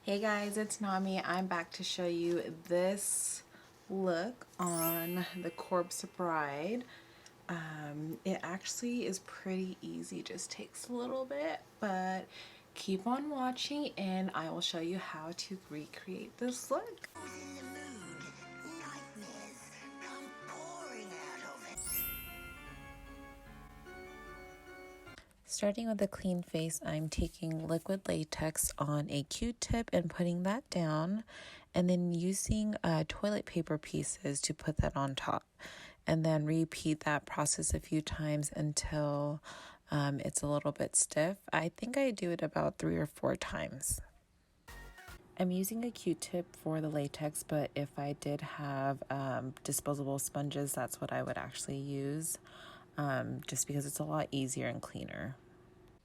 Hey guys, it's Namhee. I'm back to show you this look on the Corpse Bride. It actually is pretty easy, just takes a little bit, but keep on watching and I will show you how to recreate this look. Starting with a clean face, I'm taking liquid latex on a Q-tip and putting that down, and then using toilet paper pieces to put that on top, and then repeat that process a few times until it's a little bit stiff. I think I do it about 3 or 4 times. I'm using a Q-tip for the latex, but if I did have disposable sponges, that's what I would actually use, just because it's a lot easier and cleaner.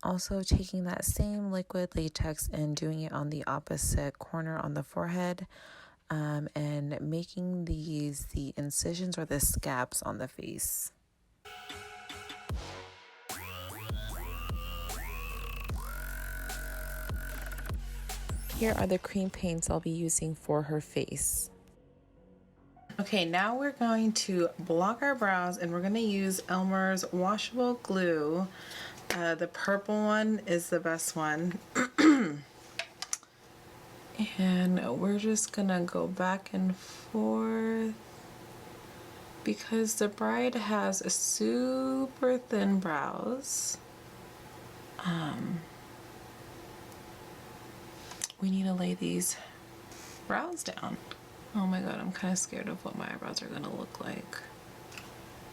Also taking that same liquid latex and doing it on the opposite corner on the forehead, and making these the incisions or the scabs on the face. Here are the cream paints I'll be using for her face. Okay, now we're going to block our brows and we're going to use Elmer's washable glue. The purple one is the best one. And we're just gonna go back and forth because the bride has a super thin brows. We need to lay these brows down. Oh my god, I'm kind of scared of what my eyebrows are gonna look like.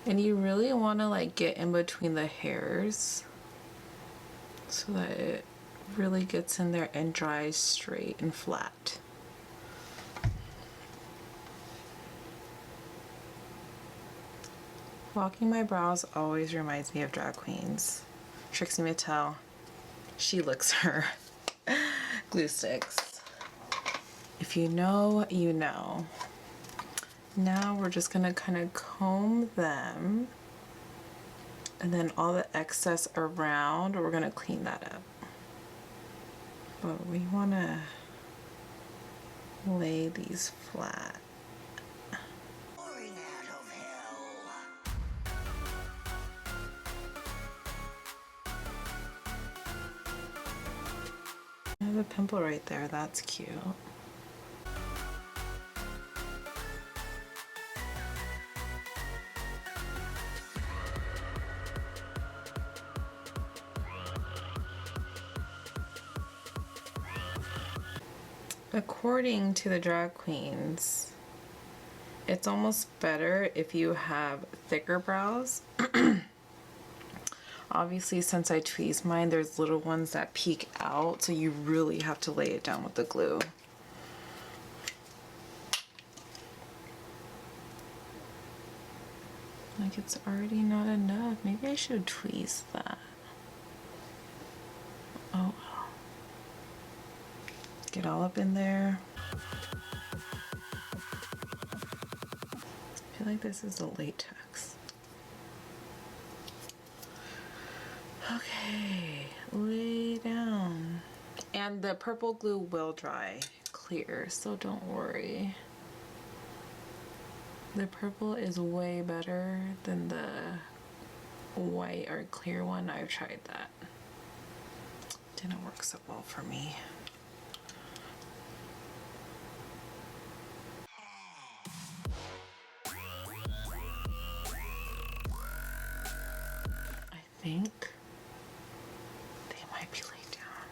And you really want to like get in between the hairs so that it really gets in there and dries straight and flat. Blocking my brows always reminds me of drag queens. Trixie Mattel, she licks her glue sticks. If you know, you know. Now we're just gonna kind of comb them, and then all the excess around, we're gonna clean that up. But we wanna lay these flat. I have a pimple right there, that's cute. According to the drag queens, it's almost better if you have thicker brows. Obviously, since I tweezed mine, there's little ones that peek out, so you really have to lay it down with the glue. Like, it's already not enough. Maybe I should tweeze that. Oh well. Get all up in there. I feel like this is the latex. Okay, lay down. And the purple glue will dry clear, so don't worry. The purple is way better than the white or clear one. I've tried that. Didn't work so well for me. I think they might be laid down.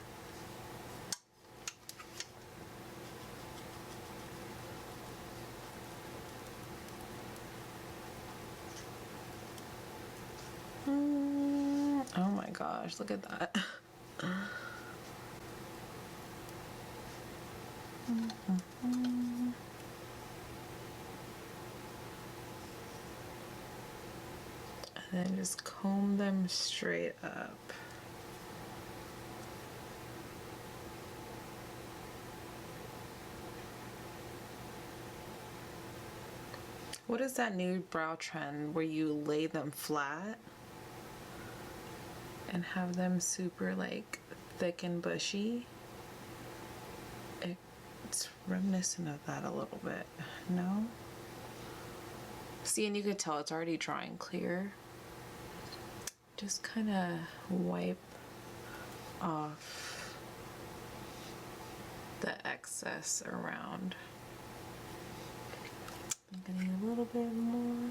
Oh my gosh, look at that. And then just comb them straight up. What is that new brow trend where you lay them flat and have them super like thick and bushy? It's reminiscent of that a little bit. No? See, and you could tell it's already drying clear. Just kind of wipe off the excess around. I'm getting a little bit more.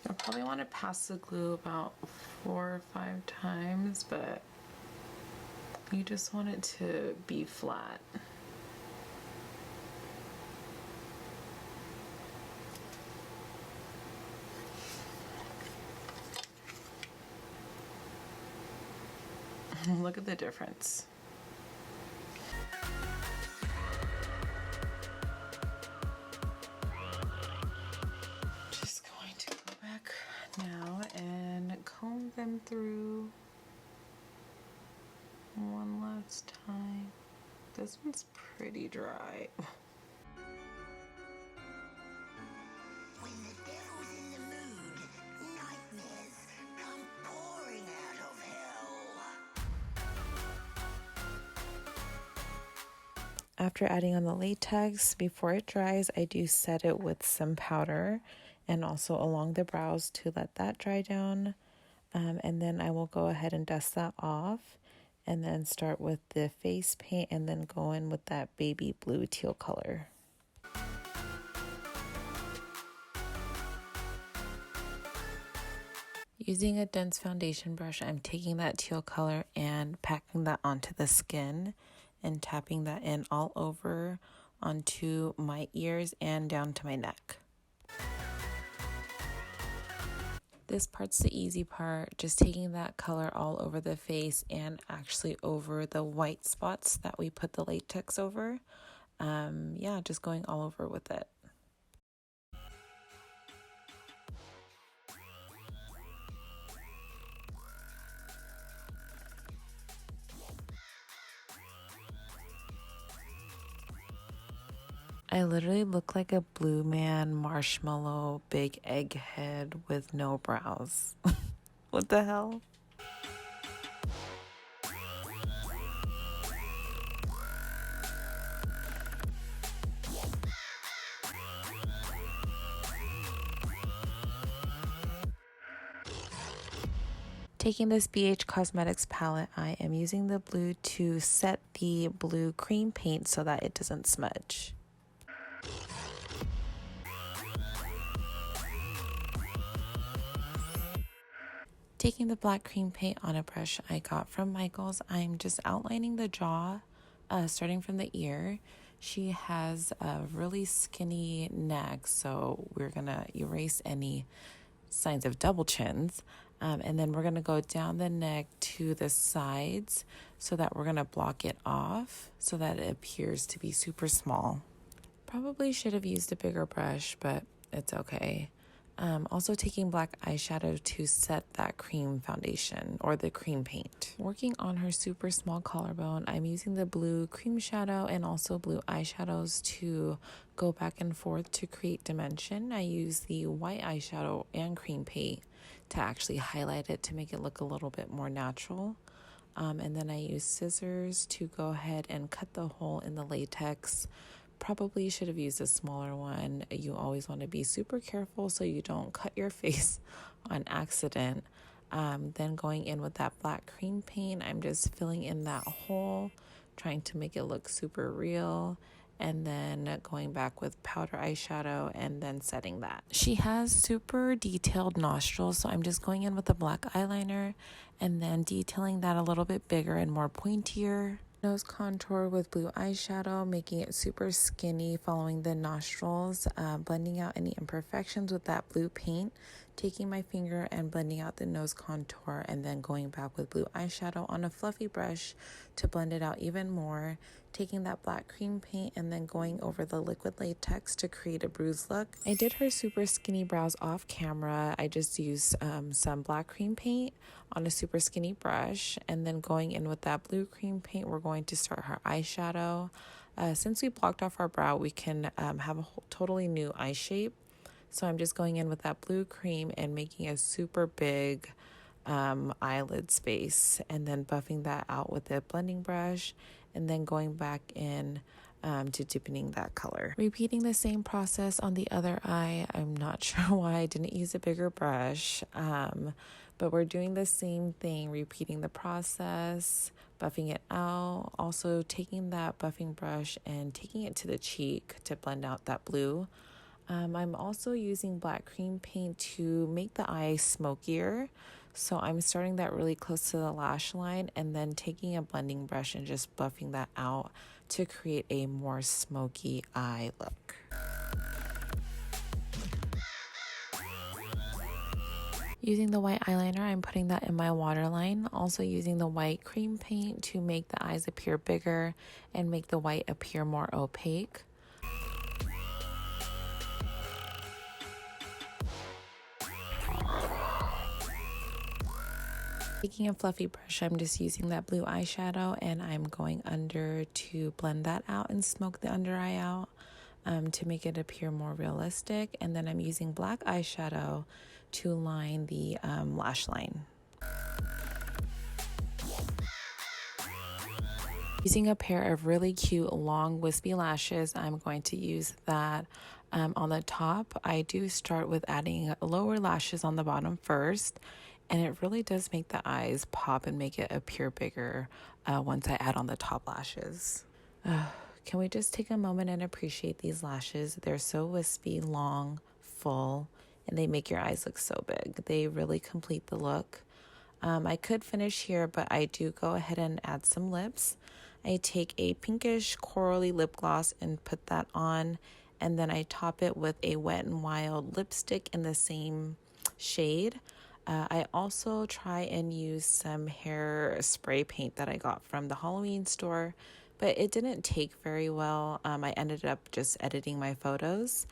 You'll probably want to pass the glue about 4 or 5 times, but you just want it to be flat. Look at the difference. Just going to go back now and comb them through one last time. This one's pretty dry. When the devil's in the mood, nightmares come pouring out of hell. After adding on the latex, before it dries, I do set it with some powder and also along the brows to let that dry down. And then I will go ahead and dust that off and then start with the face paint and then go in with that baby blue teal color. Using a dense foundation brush, I'm taking that teal color and packing that onto the skin and tapping that in all over onto my ears and down to my neck. This part's the easy part, just taking that color all over the face and actually over the white spots that we put the latex over. Yeah, just going all over with it. I literally look like a blue man marshmallow big egghead with no brows. What the hell? Taking this BH Cosmetics palette, I am using the blue to set the blue cream paint so that it doesn't smudge. Taking the black cream paint on a brush I got from Michael's, I'm just outlining the jaw, starting from the ear. She has a really skinny neck, so we're gonna erase any signs of double chins. And then we're gonna go down the neck to the sides so that we're gonna block it off so that it appears to be super small. Probably should have used a bigger brush, but it's okay. Also taking black eyeshadow to set that cream foundation or the cream paint. Working on her super small collarbone, I'm using the blue cream shadow and also blue eyeshadows to go back and forth to create dimension. I use the white eyeshadow and cream paint to actually highlight it to make it look a little bit more natural. And then I use scissors to go ahead and cut the hole in the latex. Probably should have used a smaller one. You always want to be super careful so you don't cut your face on accident. Then going in with that black cream paint, I'm just filling in that hole, trying to make it look super real. And then going back with powder eyeshadow and then setting that. She has super detailed nostrils, so I'm just going in with a black eyeliner and then detailing that a little bit bigger and more pointier. Nose contour with blue eyeshadow, making it super skinny following the nostrils, blending out any imperfections with that blue paint, taking my finger and blending out the nose contour and then going back with blue eyeshadow on a fluffy brush to blend it out even more, taking that black cream paint and then going over the liquid latex to create a bruise look. I did her super skinny brows off camera. I just used some black cream paint on a super skinny brush and then going in with that blue cream paint, we're going to start her eyeshadow. Since we blocked off our brow, we can have a totally new eye shape. So I'm just going in with that blue cream and making a super big eyelid space, and then buffing that out with a blending brush, and then going back in to deepening that color. Repeating the same process on the other eye. I'm not sure why I didn't use a bigger brush, but we're doing the same thing, repeating the process, buffing it out, also taking that buffing brush and taking it to the cheek to blend out that blue. I'm also using black cream paint to make the eye smokier. So I'm starting that really close to the lash line and then taking a blending brush and just buffing that out to create a more smoky eye look. Using the white eyeliner, I'm putting that in my waterline. Also using the white cream paint to make the eyes appear bigger and make the white appear more opaque. Taking a fluffy brush, I'm just using that blue eyeshadow and I'm going under to blend that out and smoke the under eye out to make it appear more realistic. And then I'm using black eyeshadow to line the lash line. Using a pair of really cute long wispy lashes, I'm going to use that on the top. I do start with adding lower lashes on the bottom first, and it really does make the eyes pop and make it appear bigger once I add on the top lashes. Can we just take a moment and appreciate these lashes? They're so wispy, long, full, and they make your eyes look so big. They really complete the look. I could finish here, but I do go ahead and add some lips. I take a pinkish corally lip gloss and put that on, and then I top it with a Wet n Wild lipstick in the same shade. I also try and use some hair spray paint that I got from the Halloween store, but it didn't take very well. I ended up just editing my photos.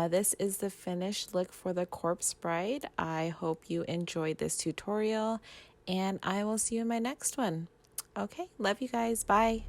This is the finished look for the Corpse Bride. I hope you enjoyed this tutorial, and I will see you in my next one. Okay, love you guys. Bye.